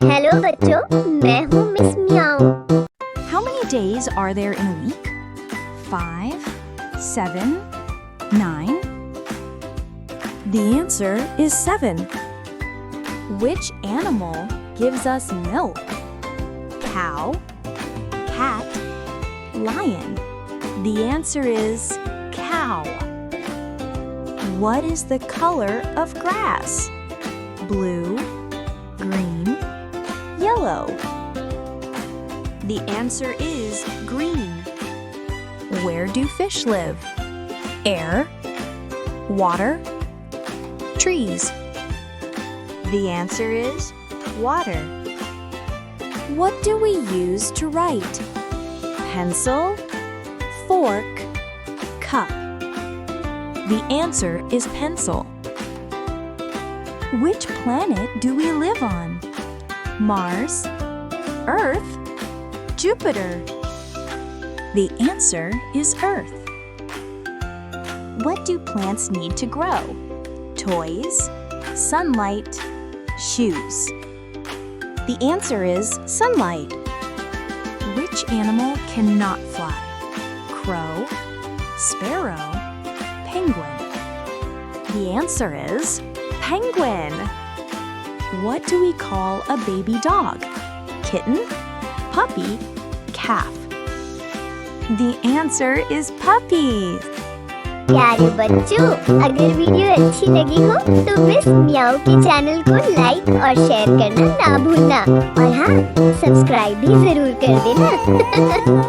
Hello बच्चों, मैं हूँ मिस म्याऊ। How many days are there in a week? 5, 7, 9? The answer is 7. Which animal gives us milk? Cow, cat, lion. The answer is cow. What is the color of grass? Blue, green, yellow. The answer is green. Where do fish live? Air, water, trees. The answer is water. What do we use to write? Pencil, fork, cup. The answer is pencil. Which planet do we live on? Mars, Earth, Jupiter. The answer is Earth. What do plants need to grow? Toys, sunlight, shoes. The answer is sunlight. Which animal cannot fly? Crow, sparrow, penguin. The answer is penguin. What do we call a baby dog? Kitten, puppy, calf. The answer is puppy. प्यारे बच्चों, अगर video अच्छी लगी हो तो miss म्याऊ के channel को लाइक और शेयर करना ना भूलना और हाँ, सब्सक्राइब भी जरूर कर देना।